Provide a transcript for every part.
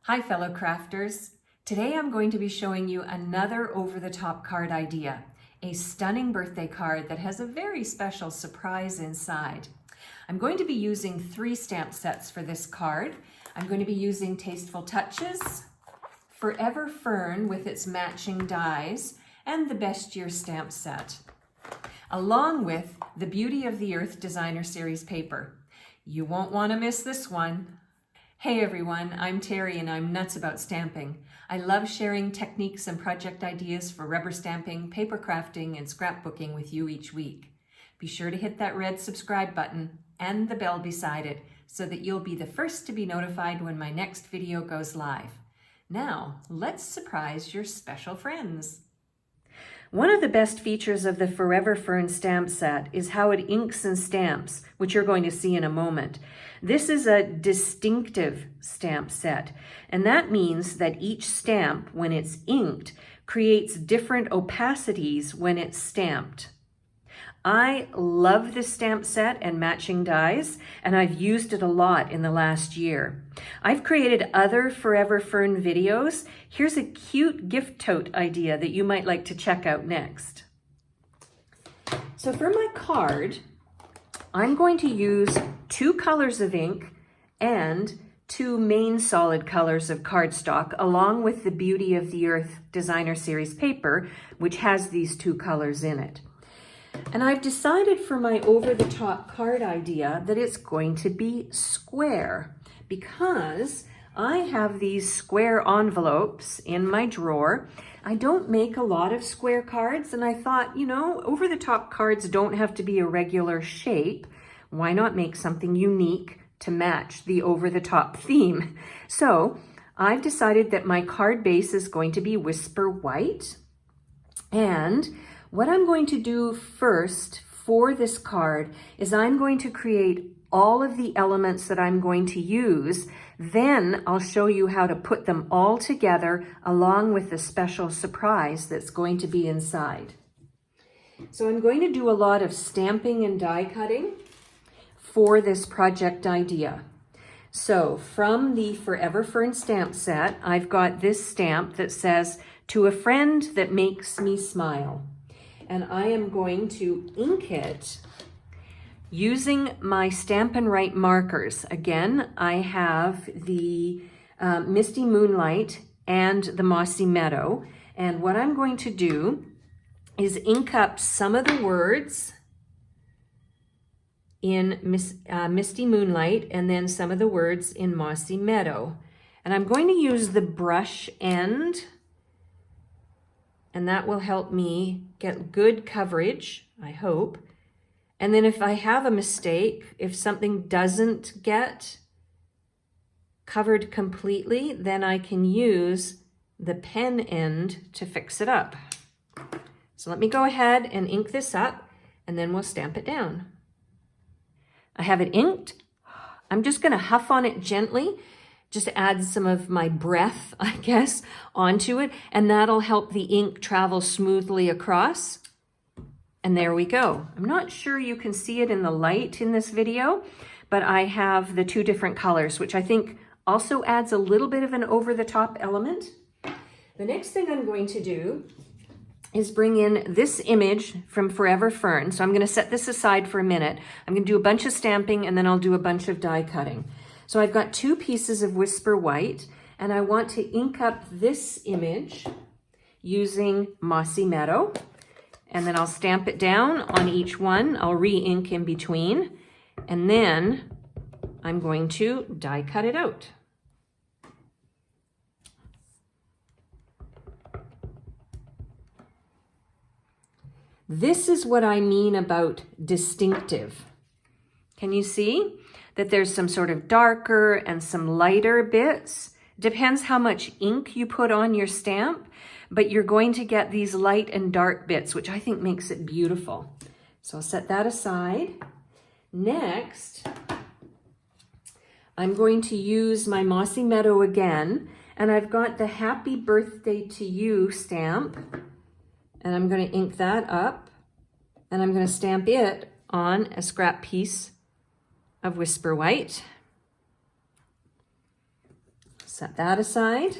Hi fellow crafters. Today I'm going to be showing you another over-the-top card idea, a stunning birthday card that has a very special surprise inside. I'm going to be using 3 stamp sets for this card. I'm going to be using Tasteful Touches, Forever Fern with its matching dies, and the Best Year stamp set, along with the Beauty of the Earth Designer Series paper. You won't want to miss this one. Hey everyone, I'm Terry and I'm nuts about stamping. I love sharing techniques and project ideas for rubber stamping, paper crafting, and scrapbooking with you each week. Be sure to hit that red subscribe button and the bell beside it so that you'll be the first to be notified when my next video goes live. Now, let's surprise your special friends. One of the best features of the Forever Fern stamp set is how it inks and stamps, which you're going to see in a moment. This is a distinctive stamp set, and that means that each stamp, when it's inked, creates different opacities when it's stamped. I love this stamp set and matching dies, and I've used it a lot in the last year. I've created other Forever Fern videos. Here's a cute gift tote idea that you might like to check out next. So for my card, I'm going to use 2 colors of ink and 2 main solid colors of cardstock, along with the Beauty of the Earth Designer Series paper, which has these 2 colors in it. And I've decided for my over-the-top card idea that it's going to be square, because I have these square envelopes in my drawer. I don't make a lot of square cards, and I thought, you know, over-the-top cards don't have to be a regular shape. Why not make something unique to match the over-the-top theme? So I've decided that my card base is going to be Whisper White, and what I'm going to do first for this card is I'm going to create all of the elements that I'm going to use. Then I'll show you how to put them all together along with the special surprise that's going to be inside. So I'm going to do a lot of stamping and die cutting for this project idea. So from the Forever Fern stamp set, I've got this stamp that says, "To a friend that makes me smile." And I am going to ink it using my Stampin' Write markers. Again, I have the Misty Moonlight and the Mossy Meadow. And what I'm going to do is ink up some of the words in Misty Moonlight and then some of the words in Mossy Meadow. And I'm going to use the brush end, and that will help me get good coverage, I hope. And then if I have a mistake, if something doesn't get covered completely, then I can use the pen end to fix it up. So let me go ahead and ink this up, and then we'll stamp it down. I have it inked. I'm just gonna huff on it gently, just add some of my breath, I guess, onto it, and that'll help the ink travel smoothly across. And there we go. I'm not sure you can see it in the light in this video, but I have the 2 different colors, which I think also adds a little bit of an over-the-top element. The next thing I'm going to do is bring in this image from Forever Fern. So I'm going to set this aside for a minute. I'm going to do a bunch of stamping, and then I'll do a bunch of die cutting. So I've got 2 pieces of Whisper White, and I want to ink up this image using Mossy Meadow, and then I'll stamp it down on each one. I'll re-ink in between, and then I'm going to die cut it out. This is what I mean about distinctive. Can you see that there's some sort of darker and some lighter bits? Depends how much ink you put on your stamp, but you're going to get these light and dark bits, which I think makes it beautiful. So I'll set that aside. Next, I'm going to use my Mossy Meadow again, and I've got the Happy Birthday to You stamp, and I'm going to ink that up, and I'm going to stamp it on a scrap piece of Whisper White. Set that aside.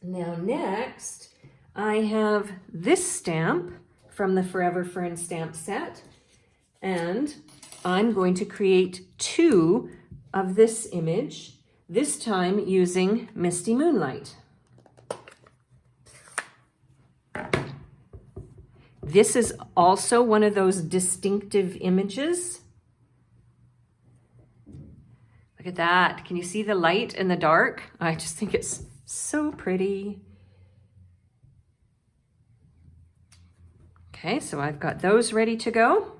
Now next, I have this stamp from the Forever Fern stamp set, and I'm going to create 2 of this image, this time using Misty Moonlight. This is also one of those distinctive images. Look at that. Can you see the light and the dark? I just think it's so pretty. Okay, so I've got those ready to go.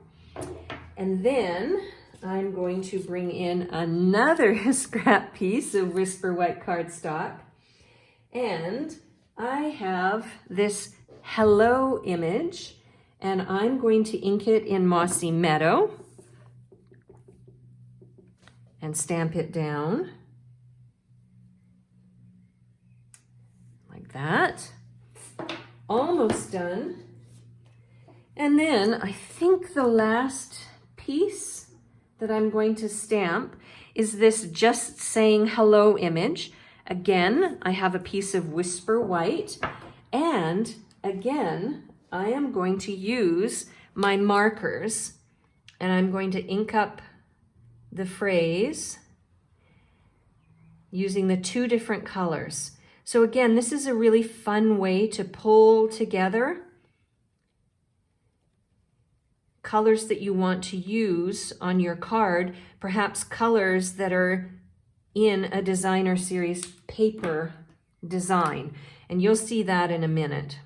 And then I'm going to bring in another scrap piece of Whisper White cardstock. And I have this hello image, and I'm going to ink it in Mossy Meadow and stamp it down like that. Almost done. And then I think the last piece that I'm going to stamp is this just saying hello image. Again, I have a piece of Whisper White, and again, I am going to use my markers, and I'm going to ink up the phrase using the 2 different colors. So again, this is a really fun way to pull together colors that you want to use on your card, perhaps colors that are in a designer series paper design. And you'll see that in a minute.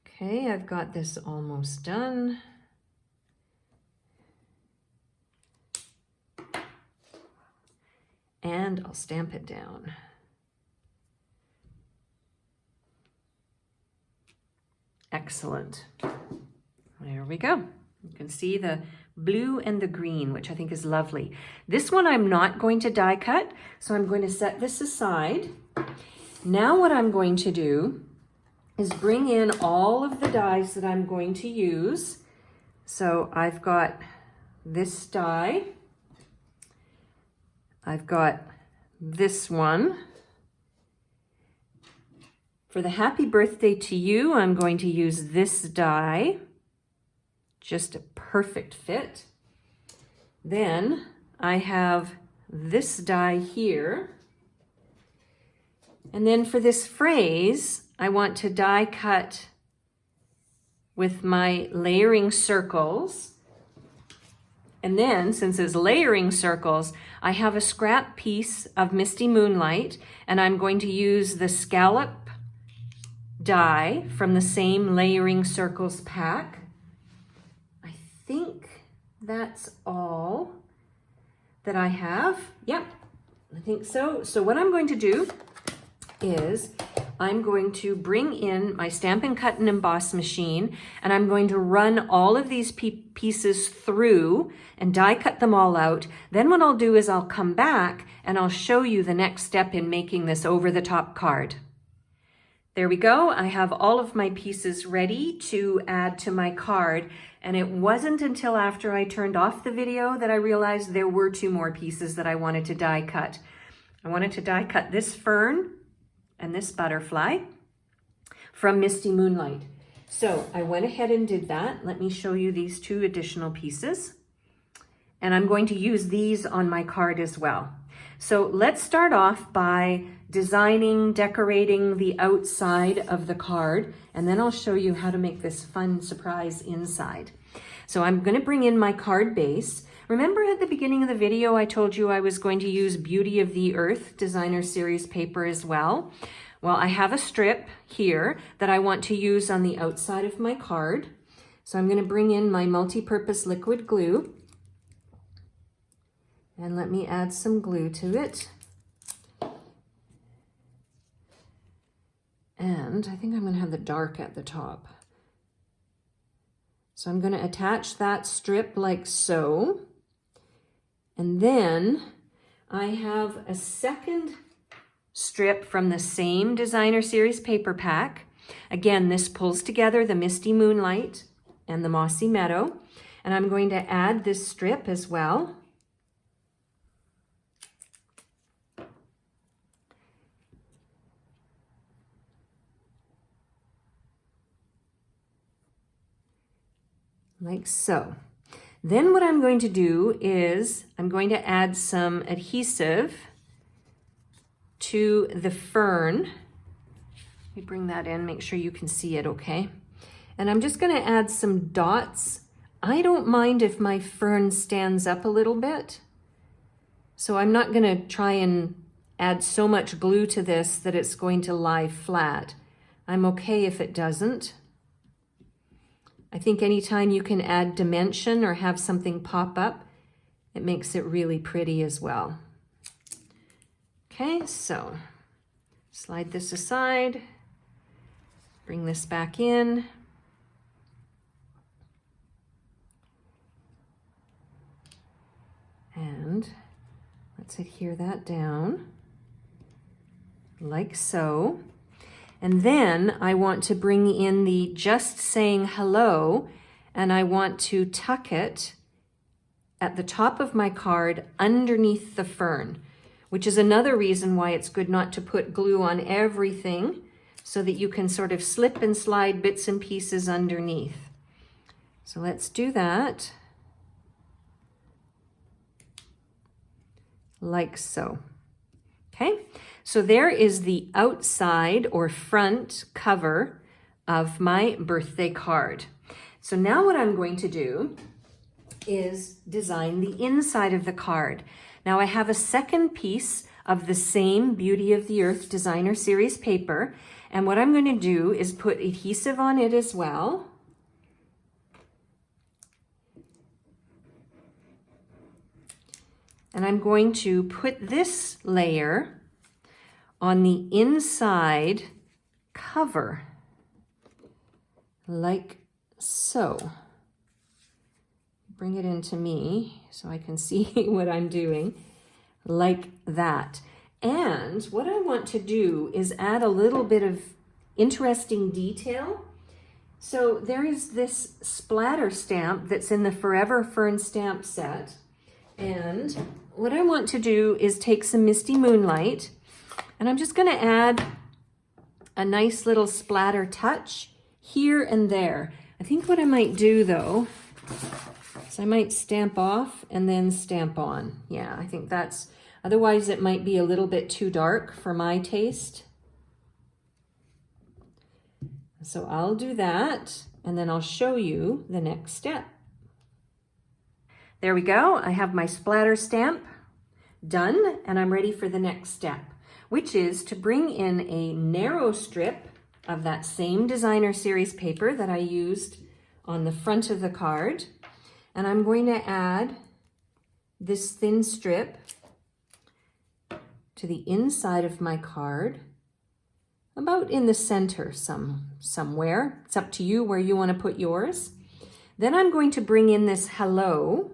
Okay, I've got this almost done. And I'll stamp it down. Excellent. There we go. You can see the blue and the green, which I think is lovely. This one I'm not going to die cut, so I'm going to set this aside. Now what I'm going to do is bring in all of the dies that I'm going to use. So I've got this die. I've got this one. For the happy birthday to you, I'm going to use this die. Just a perfect fit. Then I have this die here. And then for this phrase, I want to die cut with my layering circles. And then, since it's layering circles, I have a scrap piece of Misty Moonlight, and I'm going to use the scallop die from the same layering circles pack. I think that's all that I have. Yep, I think so. So what I'm going to do is I'm going to bring in my Stampin' Cut and Emboss machine, and I'm going to run all of these pieces through and die cut them all out. Then what I'll do is I'll come back and I'll show you the next step in making this over-the-top card. There we go. I have all of my pieces ready to add to my card, and it wasn't until after I turned off the video that I realized there were 2 more pieces that I wanted to die cut. I wanted to die cut this fern and this butterfly from Misty Moonlight. So I went ahead and did that. Let me show you these 2 additional pieces. And I'm going to use these on my card as well. So let's start off by designing, decorating the outside of the card, and then I'll show you how to make this fun surprise inside. So I'm going to bring in my card base. Remember at the beginning of the video I told you I was going to use Beauty of the Earth designer series paper as well? Well, I have a strip here that I want to use on the outside of my card. So I'm going to bring in my multi-purpose liquid glue. And let me add some glue to it. And I think I'm going to have the dark at the top. So I'm going to attach that strip like so. And then I have a second strip from the same designer series paper pack. Again, this pulls together the Misty Moonlight and the Mossy Meadow. And I'm going to add this strip as well. Like so. Then what I'm going to do is I'm going to add some adhesive to the fern. Let me bring that in, make sure you can see it okay. And I'm just going to add some dots. I don't mind if my fern stands up a little bit. So I'm not going to try and add so much glue to this that it's going to lie flat. I'm okay if it doesn't. I think anytime you can add dimension or have something pop up, it makes it really pretty as well. Okay, so slide this aside, bring this back in. And let's adhere that down like so. And then I want to bring in the just saying hello, and I want to tuck it at the top of my card underneath the fern, which is another reason why it's good not to put glue on everything, so that you can sort of slip and slide bits and pieces underneath. So let's do that. Like so. Okay, so there is the outside or front cover of my birthday card. So now what I'm going to do is design the inside of the card. Now I have a second piece of the same Beauty of the Earth Designer Series paper, and what I'm going to do is put adhesive on it as well. And I'm going to put this layer on the inside cover, like so. Bring it into me so I can see what I'm doing, like that. And what I want to do is add a little bit of interesting detail. So there is this splatter stamp that's in the Forever Fern stamp set. And what I want to do is take some Misty Moonlight, and I'm just going to add a nice little splatter touch here and there. I think what I might do though is I might stamp off and then stamp on. Yeah, I think that's, otherwise it might be a little bit too dark for my taste. So I'll do that, and then I'll show you the next step. There we go. I have my splatter stamp done, and I'm ready for the next step, which is to bring in a narrow strip of that same Designer Series paper that I used on the front of the card. And I'm going to add this thin strip to the inside of my card, about in the center somewhere. It's up to you where you want to put yours. Then I'm going to bring in this hello,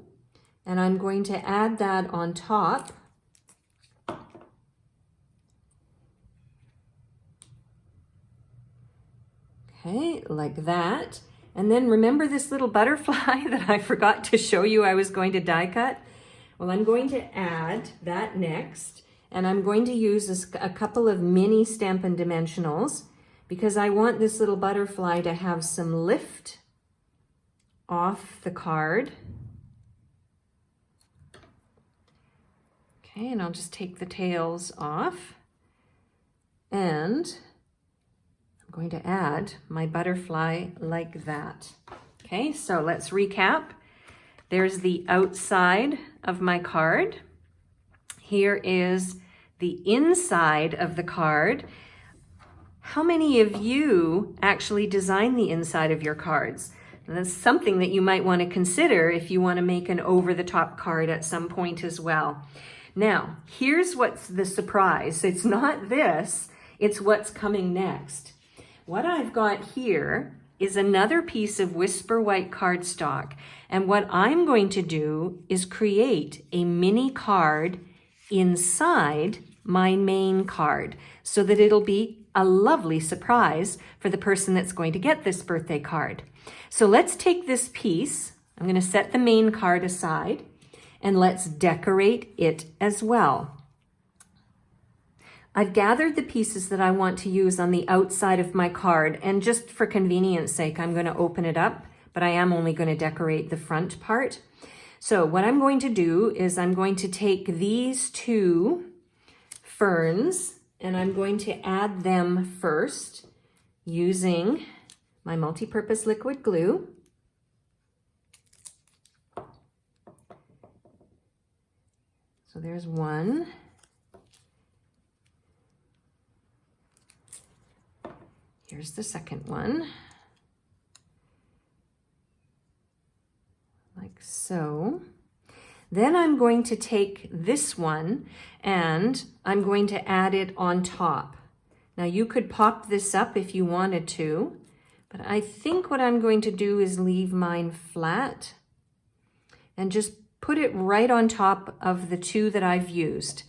and I'm going to add that on top. Okay, like that. And then remember this little butterfly that I forgot to show you I was going to die cut? Well, I'm going to add that next, and I'm going to use a couple of mini Stampin' Dimensionals because I want this little butterfly to have some lift off the card. Okay, and I'll just take the tails off, and I'm going to add my butterfly like that. Okay, so let's recap. There's the outside of my card. Here is the inside of the card. How many of you actually design the inside of your cards? And that's something that you might want to consider if you want to make an over-the-top card at some point as well. Now, here's what's the surprise. It's not this, it's what's coming next. What I've got here is another piece of Whisper White cardstock. And what I'm going to do is create a mini card inside my main card so that it'll be a lovely surprise for the person that's going to get this birthday card. So let's take this piece. I'm going to set the main card aside and let's decorate it as well. I've gathered the pieces that I want to use on the outside of my card, and just for convenience sake, I'm going to open it up, but I am only going to decorate the front part. So what I'm going to do is I'm going to take these two ferns and I'm going to add them first using my multi-purpose liquid glue. So there's one. Here's the second one. Like so. Then I'm going to take this one and I'm going to add it on top. Now you could pop this up if you wanted to, but I think what I'm going to do is leave mine flat and just put it right on top of the two that I've used.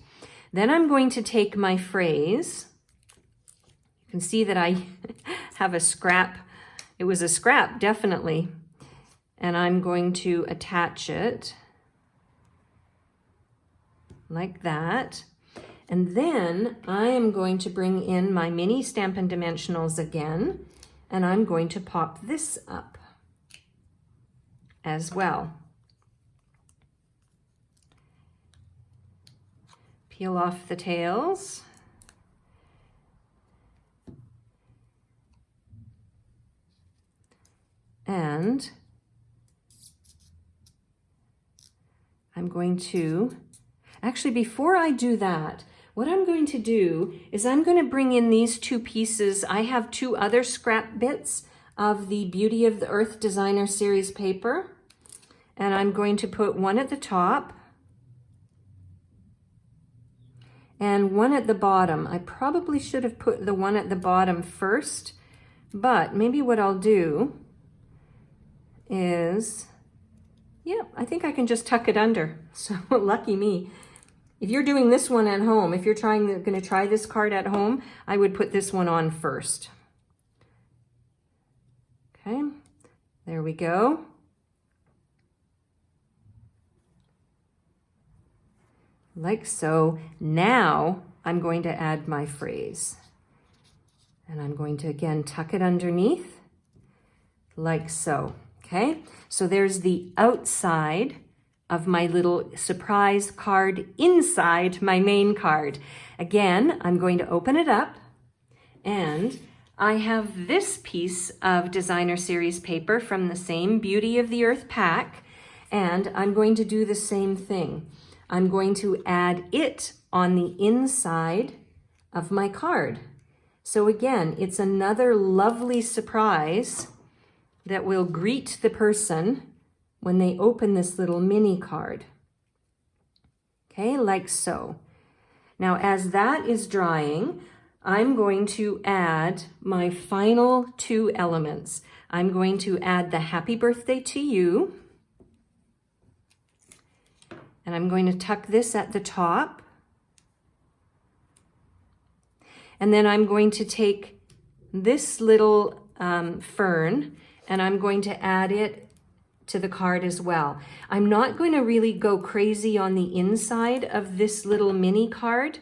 Then I'm going to take my phrase. You can see that I have a scrap. It was a scrap, definitely. And I'm going to attach it like that. And then I am going to bring in my mini Stampin' Dimensionals again, and I'm going to pop this up as well. Peel off the tails. And I'm going to, actually before I do that, what I'm going to do is I'm going to bring in these two pieces. I have two other scrap bits of the Beauty of the Earth Designer Series paper, and I'm going to put one at the top and one at the bottom. I probably should have put the one at the bottom first, but maybe what I'll do is, yeah, I think I can just tuck it under. So lucky me. If you're doing this one at home, if you're going to try this card at home, I would put this one on first. Okay, there we go. Like so. Now I'm going to add my phrase. And I'm going to again tuck it underneath, like so. Okay, so there's the outside of my little surprise card inside my main card. Again, I'm going to open it up, and I have this piece of Designer Series paper from the same Beauty of the Earth pack, and I'm going to do the same thing. I'm going to add it on the inside of my card. So again, it's another lovely surprise that will greet the person when they open this little mini card. Okay, like so. Now, as that is drying, I'm going to add my final two elements. I'm going to add the Happy Birthday to You, and I'm going to tuck this at the top. And then I'm going to take this little fern and I'm going to add it to the card as well. I'm not going to really go crazy on the inside of this little mini card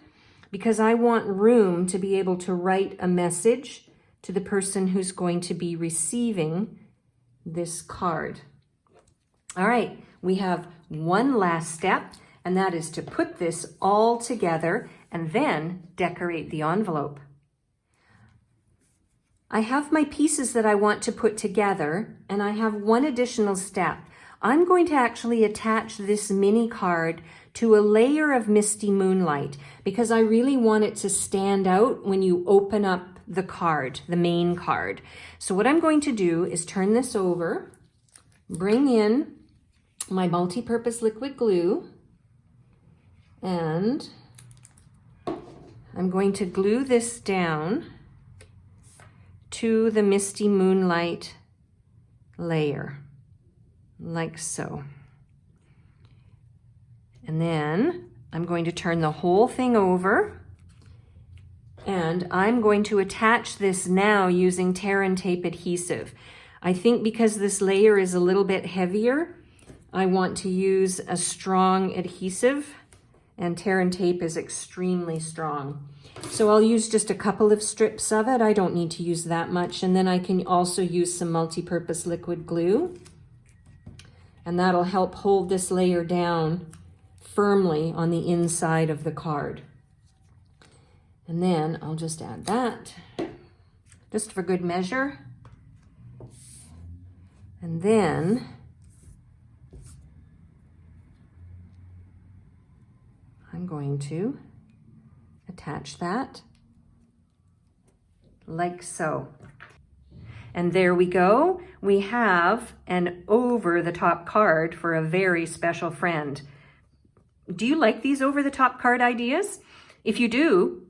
because I want room to be able to write a message to the person who's going to be receiving this card. All right, we have one last step, and that is to put this all together and then decorate the envelope. I have my pieces that I want to put together, and I have one additional step. I'm going to actually attach this mini card to a layer of Misty Moonlight because I really want it to stand out when you open up the card, the main card. So what I'm going to do is turn this over, bring in my multi-purpose liquid glue, and I'm going to glue this down to the Misty Moonlight layer, like so. And then I'm going to turn the whole thing over, and I'm going to attach this now using tear and tape adhesive. I think because this layer is a little bit heavier, I want to use a strong adhesive, and tear and tape is extremely strong. So I'll use just a couple of strips of it. I don't need to use that much. And then I can also use some multi-purpose liquid glue. And that'll help hold this layer down firmly on the inside of the card. And then I'll just add that, just for good measure. And then I'm going to attach that like so. And there we go. We have an over-the-top card for a very special friend. Do you like these over-the-top card ideas? If you do,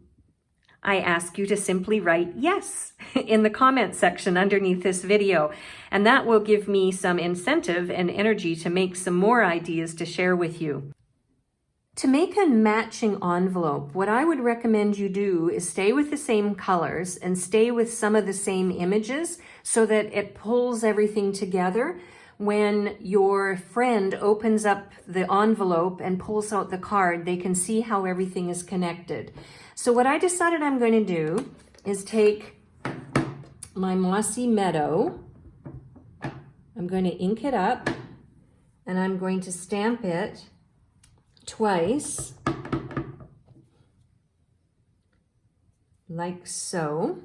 I ask you to simply write yes in the comment section underneath this video. And that will give me some incentive and energy to make some more ideas to share with you. To make a matching envelope, what I would recommend you do is stay with the same colors and stay with some of the same images so that it pulls everything together. When your friend opens up the envelope and pulls out the card, they can see how everything is connected. So what I decided I'm going to do is take my Mossy Meadow, I'm going to ink it up, and I'm going to stamp it twice, like so.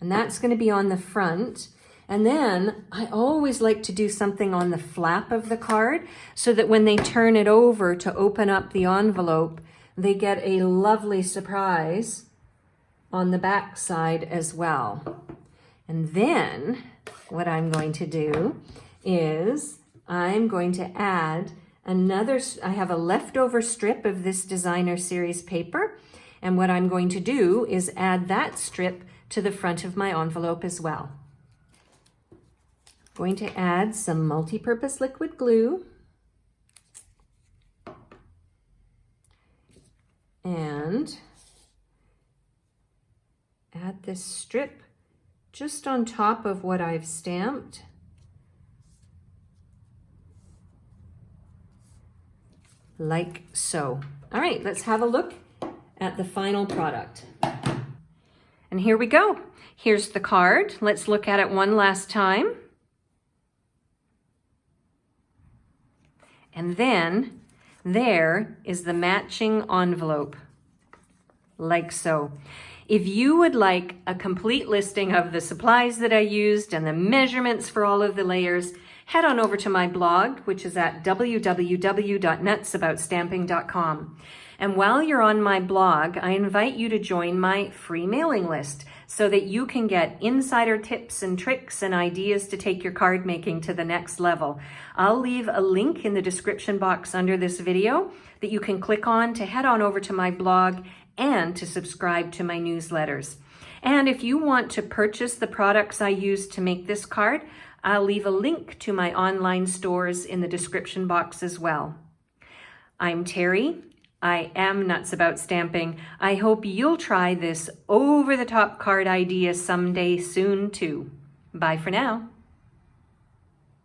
And that's going to be on the front. And then I always like to do something on the flap of the card so that when they turn it over to open up the envelope, they get a lovely surprise on the back side as well. And then what I'm going to do is I'm going to add another, I have a leftover strip of this designer series paper. And what I'm going to do is add that strip to the front of my envelope as well. Going to add some multi-purpose liquid glue. And add this strip just on top of what I've stamped. Like so. All right, let's have a look at the final product. And here we go. Here's the card. Let's look at it one last time. And then there is the matching envelope, like so. If you would like a complete listing of the supplies that I used and the measurements for all of the layers, head on over to my blog, which is at www.nutsaboutstamping.com. And while you're on my blog, I invite you to join my free mailing list so that you can get insider tips and tricks and ideas to take your card making to the next level. I'll leave a link in the description box under this video that you can click on to head on over to my blog and to subscribe to my newsletters. And if you want to purchase the products I used to make this card, I'll leave a link to my online stores in the description box as well. I'm Terry. I am Nuts About Stamping. I hope you'll try this over-the-top card idea someday soon too. Bye for now.